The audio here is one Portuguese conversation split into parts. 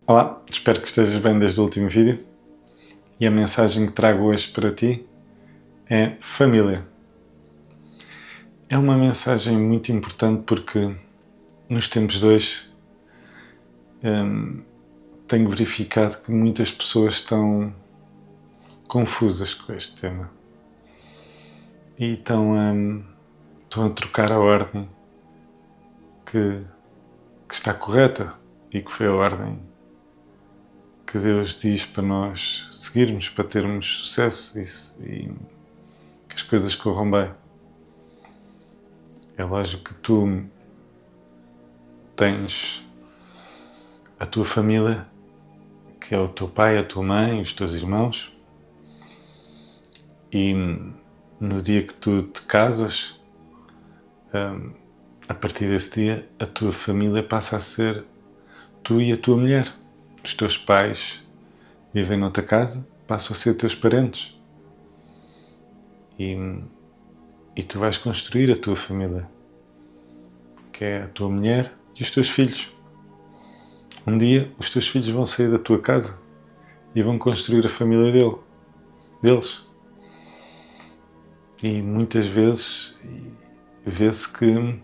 Olá, espero que estejas bem desde o último vídeo e a mensagem que trago hoje para ti é família. É uma mensagem muito importante porque nos tempos de hoje tenho verificado que muitas pessoas estão confusas com este tema e estão a trocar a ordem que está correta e que foi a ordem que Deus diz para nós seguirmos, para termos sucesso e que as coisas corram bem. É lógico que tu tens a tua família, que é o teu pai, a tua mãe, os teus irmãos, e no dia que tu te casas, a partir desse dia, a tua família passa a ser tu e a tua mulher. Os teus pais vivem noutra casa, passam a ser teus parentes. E tu vais construir a tua família, que é a tua mulher e os teus filhos. Um dia os teus filhos vão sair da tua casa e vão construir a família deles. E muitas vezes vê-se que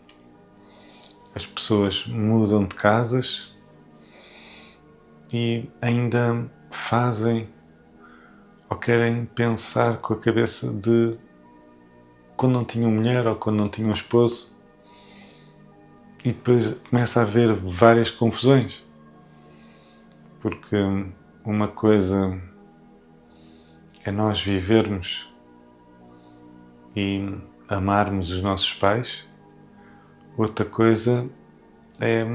as pessoas mudam de casas e ainda fazem ou querem pensar com a cabeça de quando não tinham mulher ou quando não tinham esposo, e depois começa a haver várias confusões, porque uma coisa é nós vivermos e amarmos os nossos pais, outra coisa é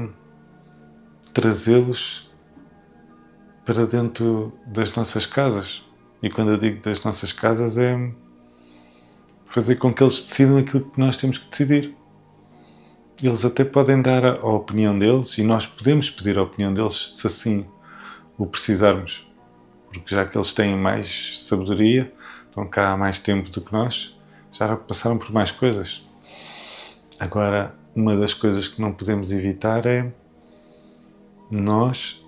trazê-los para dentro das nossas casas. E quando eu digo das nossas casas é fazer com que eles decidam aquilo que nós temos que decidir. Eles até podem dar a opinião deles e nós podemos pedir a opinião deles se assim o precisarmos, porque já que eles têm mais sabedoria, estão cá há mais tempo do que nós, já passaram por mais coisas. Agora, uma das coisas que não podemos evitar é nós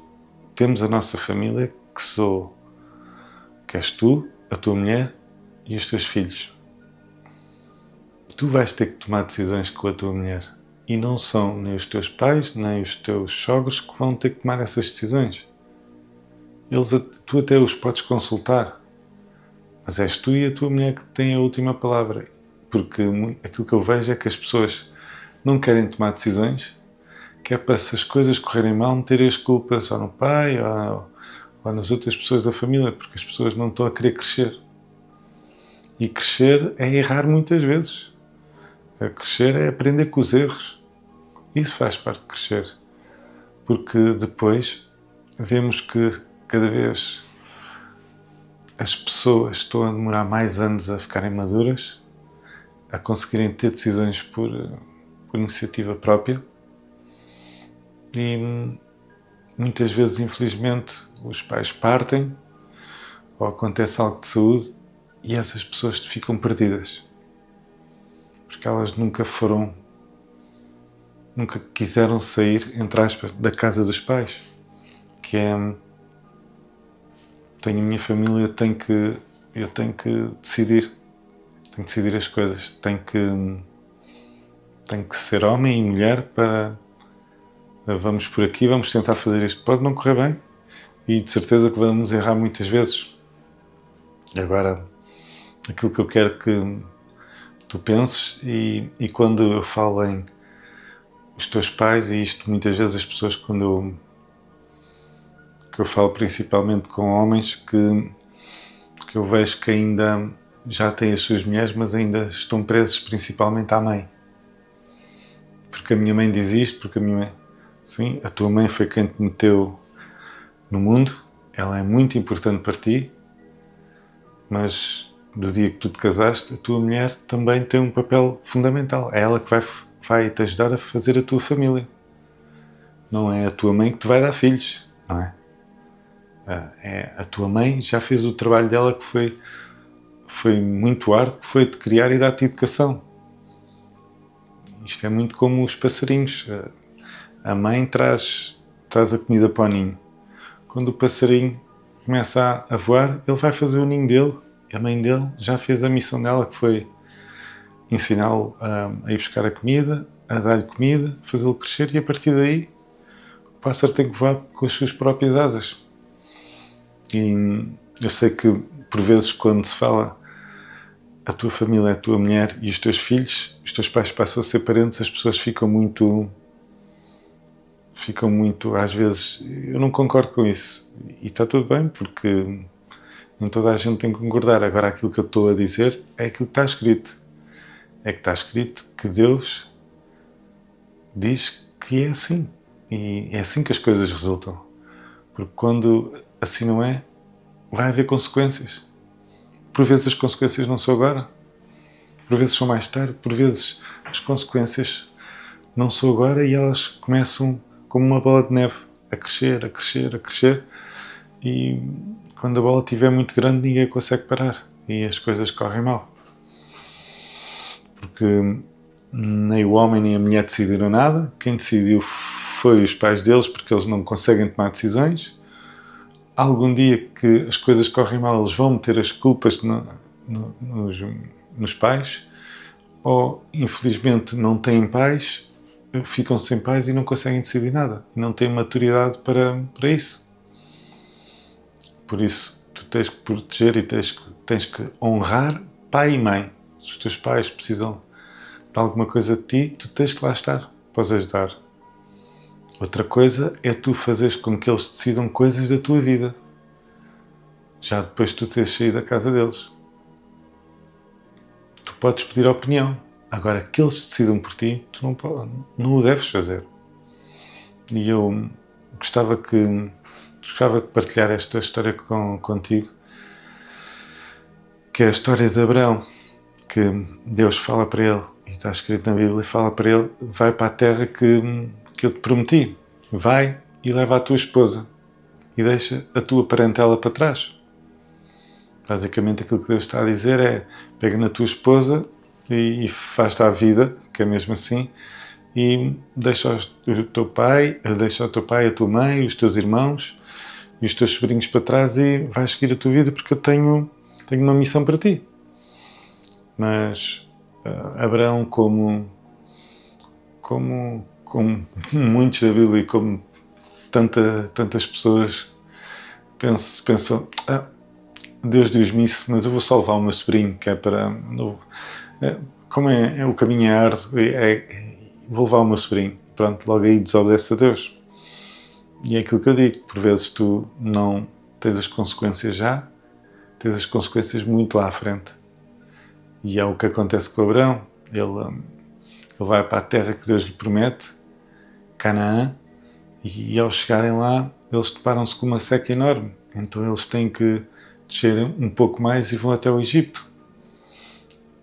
temos a nossa família, que és tu, a tua mulher e os teus filhos. Tu vais ter que tomar decisões com a tua mulher e não são nem os teus pais nem os teus sogros que vão ter que tomar essas decisões. Tu até os podes consultar, mas és tu e a tua mulher que têm a última palavra, porque aquilo que eu vejo é que as pessoas não querem tomar decisões, que é para, se as coisas correrem mal, meterem as culpas ou no pai ou nas outras pessoas da família, porque as pessoas não estão a querer crescer. E crescer é errar muitas vezes. Crescer é aprender com os erros. Isso faz parte de crescer. Porque depois vemos que cada vez as pessoas estão a demorar mais anos a ficarem maduras, a conseguirem ter decisões por iniciativa própria. E muitas vezes, infelizmente, os pais partem ou acontece algo de saúde e essas pessoas ficam perdidas. Porque elas nunca quiseram sair, entre aspas, da casa dos pais. Que é, tenho a minha família, eu tenho que decidir. Tenho que decidir as coisas. Tenho que ser homem e mulher para vamos por aqui, vamos tentar fazer isto. Pode não correr bem e de certeza que vamos errar muitas vezes. Agora, aquilo que eu quero que tu penses, e quando eu falo em os teus pais, e isto muitas vezes as pessoas, que eu falo principalmente com homens que eu vejo que ainda já têm as suas mulheres, mas ainda estão presos principalmente à mãe. Porque a minha mãe diz isto, porque a minha mãe... Sim, a tua mãe foi quem te meteu no mundo, ela é muito importante para ti, mas do dia que tu te casaste, a tua mulher também tem um papel fundamental. É ela que vai te ajudar a fazer a tua família. Não é a tua mãe que te vai dar filhos, não é? A tua mãe já fez o trabalho dela, que foi muito árduo, que foi de criar e dar-te educação. Isto é muito como os passarinhos. A mãe traz a comida para o ninho. quando o passarinho começa a voar, ele vai fazer o ninho dele. A mãe dele já fez a missão dela, que foi ensiná-lo a ir buscar a comida, a dar-lhe comida, fazê-lo crescer, e a partir daí o pássaro tem que voar com as suas próprias asas. E eu sei que, por vezes, quando se fala a tua família, a tua mulher e os teus filhos, os teus pais passam a ser parentes, as pessoas ficam muito, às vezes, eu não concordo com isso. E está tudo bem, porque nem toda a gente tem que concordar. Agora, aquilo que eu estou a dizer é aquilo que está escrito. É que está escrito que Deus diz que é assim. E é assim que as coisas resultam. Porque quando assim não é, vai haver consequências. Por vezes as consequências não são agora. Por vezes são mais tarde. Por vezes as consequências não são agora e elas começam como uma bola de neve a crescer, a crescer, a crescer. E quando a bola estiver muito grande, ninguém consegue parar. E as coisas correm mal. Porque nem o homem nem a mulher decidiram nada. Quem decidiu foi os pais deles, porque eles não conseguem tomar decisões. Algum dia que as coisas correm mal, eles vão meter as culpas nos pais, ou infelizmente não têm pais, ficam sem pais e não conseguem decidir nada, e não têm maturidade para isso. Por isso, tu tens que proteger e tens que honrar pai e mãe. Se os teus pais precisam de alguma coisa de ti, tu tens que lá estar para os ajudar. Outra coisa é tu fazeres com que eles decidam coisas da tua vida, já depois de tu teres saído da casa deles. Tu podes pedir opinião. Agora, que eles decidam por ti, tu não o deves fazer. E eu gostava de partilhar esta história contigo, que é a história de Abraão, que Deus fala para ele, e está escrito na Bíblia, fala para ele: vai para a terra que eu te prometi, vai e leva a tua esposa e deixa a tua parentela para trás. Basicamente aquilo que Deus está a dizer é: pega na tua esposa e faz-te à vida, que é mesmo assim, e deixa o teu pai, a tua mãe, os teus irmãos e os teus sobrinhos para trás e vais seguir a tua vida, porque eu tenho uma missão para ti. Mas Abraão, como muitos da Bíblia e como tantas pessoas pensam: Deus diz-me isso, mas eu vou só levar o meu sobrinho, que é para... como o caminho é árduo, vou levar o meu sobrinho. Pronto, logo aí desobedece a Deus. E é aquilo que eu digo: por vezes tu não tens as consequências já, tens as consequências muito lá à frente. E é o que acontece com Abraão. Ele vai para a terra que Deus lhe promete, Canaã, e ao chegarem lá, eles deparam-se com uma seca enorme. Então eles têm que descer um pouco mais e vão até o Egito.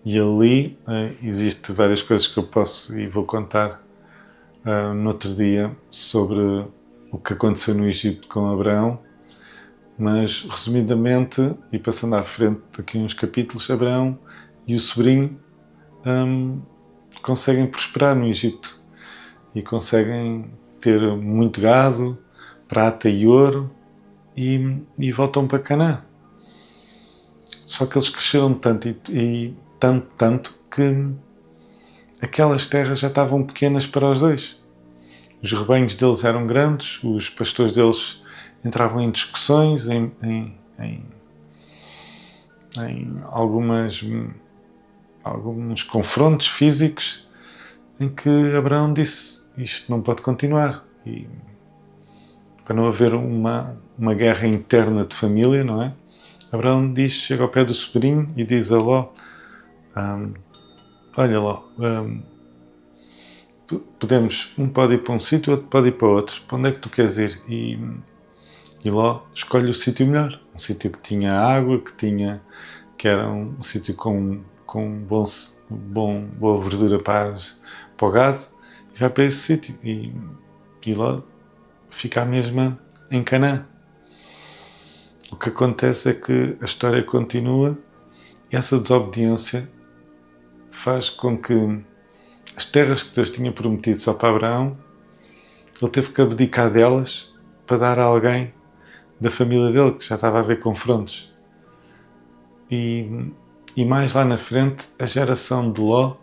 E ali existe várias coisas que eu posso e vou contar no outro dia sobre o que aconteceu no Egito com Abraão. Mas, resumidamente, e passando à frente aqui uns capítulos, Abraão e o sobrinho conseguem prosperar no Egito e conseguem ter muito gado, prata e ouro, e voltam para Canaã. Só que eles cresceram tanto e tanto que aquelas terras já estavam pequenas para os dois. Os rebanhos deles eram grandes, os pastores deles entravam em discussões, em alguns confrontos físicos, em que Abraão disse: isto não pode continuar. E para não haver uma guerra interna de família, não é? Abraão chega ao pé do sobrinho e diz a Ló: olha Ló, um pode ir para um sítio, outro pode ir para outro. Para onde é que tu queres ir? E Ló escolhe o sítio melhor, um sítio que tinha água, que era um sítio com boa verdura para o gado, e vai para esse sítio. E Ló fica a mesma em Canaã. O que acontece é que a história continua e essa desobediência faz com que as terras que Deus tinha prometido só para Abraão, ele teve que abdicar delas para dar a alguém da família dele, que já estava a haver confrontos. E mais lá na frente, a geração de Ló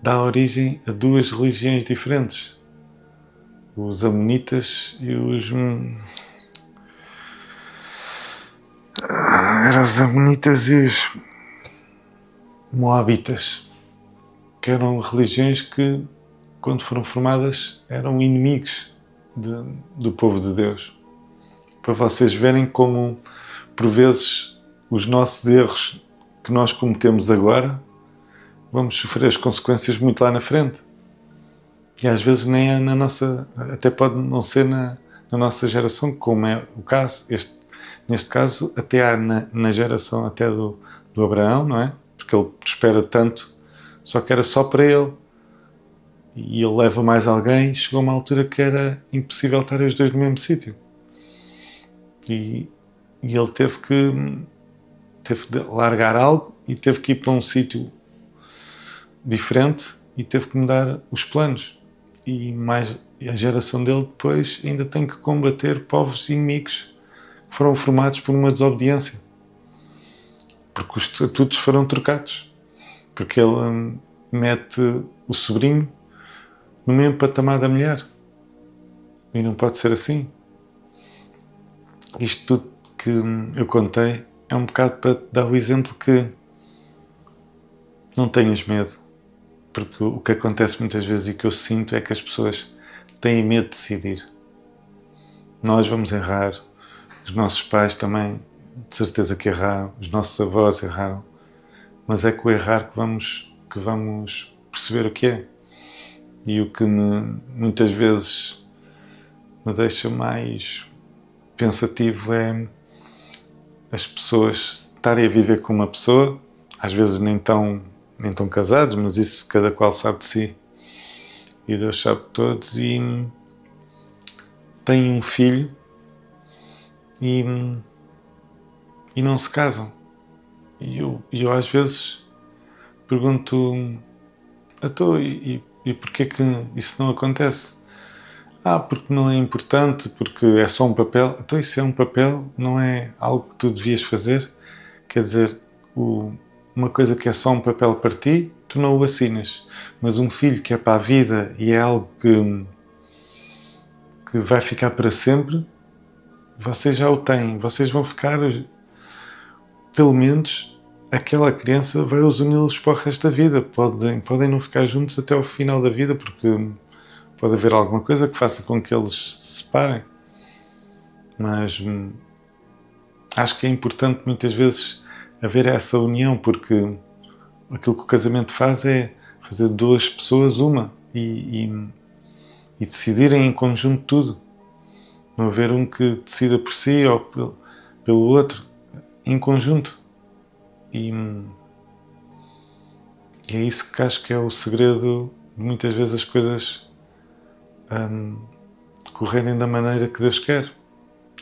dá origem a duas religiões diferentes. Os Amonitas e os... eram os Amonitas e os Moabitas, que eram religiões que, quando foram formadas, eram inimigos do povo de Deus. Para vocês verem como, por vezes, os nossos erros que nós cometemos agora, vamos sofrer as consequências muito lá na frente. E às vezes nem é na nossa, até pode não ser na nossa geração, como é o caso. Neste caso, até há na geração até do Abraão, não é? Porque ele prospera tanto, só que era só para ele. E ele leva mais alguém, chegou a uma altura que era impossível estar os dois no mesmo sítio. E ele teve de largar algo e teve que ir para um sítio diferente e teve que mudar os planos. E mais a geração dele depois ainda tem que combater povos inimigos que foram formados por uma desobediência. Porque os estatutos foram trocados. Porque ele mete o sobrinho no mesmo patamar da mulher. E não pode ser assim. Isto tudo que eu contei é um bocado para te dar o exemplo que não tenhas medo. Porque o que acontece muitas vezes e que eu sinto é que as pessoas têm medo de decidir. Nós vamos errar, os nossos pais também, de certeza que erraram, os nossos avós erraram, mas é com o errar que vamos perceber o que é. E o que muitas vezes me deixa mais pensativo é as pessoas estarem a viver com uma pessoa, às vezes nem tão casados, mas isso cada qual sabe de si. E Deus sabe de todos, e têm um filho e não se casam. E eu às vezes pergunto, então, e porquê que isso não acontece? Porque não é importante, porque é só um papel. Então isso é um papel, não é algo que tu devias fazer? Quer dizer, uma coisa que é só um papel para ti, tu não o assinas. Mas um filho que é para a vida e é algo que vai ficar para sempre, vocês já o têm. Vocês vão ficar, pelo menos, aquela criança vai os uni-los para o resto da vida. Podem não ficar juntos até ao final da vida, porque pode haver alguma coisa que faça com que eles se separem. Mas acho que é importante muitas vezes haver essa união, porque aquilo que o casamento faz é fazer duas pessoas uma e decidirem em conjunto tudo. Não haver um que decida por si ou pelo outro, em conjunto. E é isso que acho que é o segredo de muitas vezes as coisas correrem da maneira que Deus quer.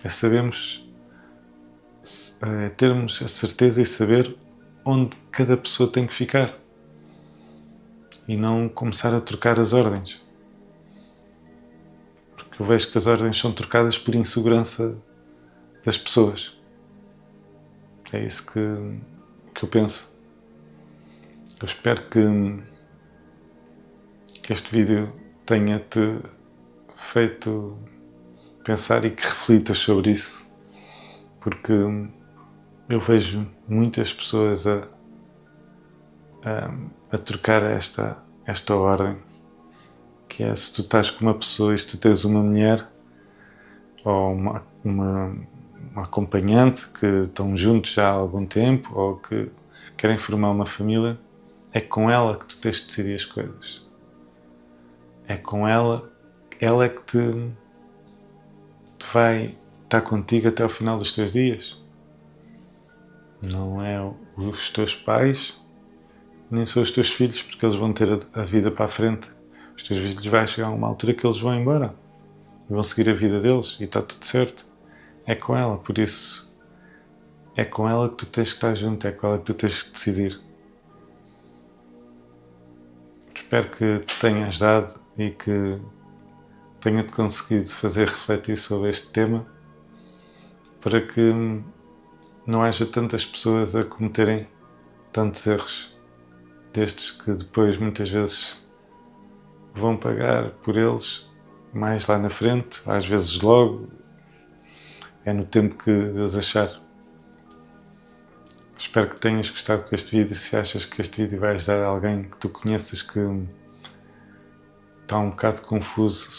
É sabermos, termos a certeza e saber onde cada pessoa tem que ficar. E não começar a trocar as ordens. Porque eu vejo que as ordens são trocadas por insegurança das pessoas. É isso que eu penso. Eu espero que este vídeo tenha-te feito pensar e que reflitas sobre isso, porque eu vejo muitas pessoas a trocar esta ordem, que é, se tu estás com uma pessoa e se tu tens uma mulher ou uma acompanhante que estão juntos já há algum tempo ou que querem formar uma família, é com ela que tu tens de decidir as coisas. É com ela é que te vai estar contigo até ao final dos teus dias. Não é os teus pais, nem são os teus filhos, porque eles vão ter a vida para a frente. Os teus filhos vai chegar a uma altura que eles vão embora e vão seguir a vida deles e está tudo certo. É com ela, por isso é com ela que tu tens que estar junto, é com ela que tu tens que decidir. Espero que te tenha ajudado e que tenha-te conseguido fazer refletir sobre este tema para que não haja tantas pessoas a cometerem tantos erros destes que depois muitas vezes vão pagar por eles mais lá na frente, às vezes logo, é no tempo que Deus achar. Espero que tenhas gostado com este vídeo. Se achas que este vídeo vai ajudar alguém que tu conheças que está um bocado confuso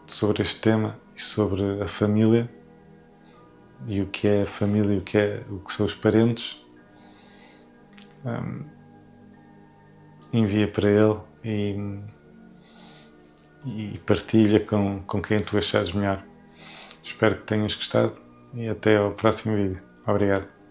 sobre este tema e sobre a família e o que é a família e o que são os parentes, envia para ele e partilha com quem tu achares melhor. Espero que tenhas gostado e até ao próximo vídeo. Obrigado.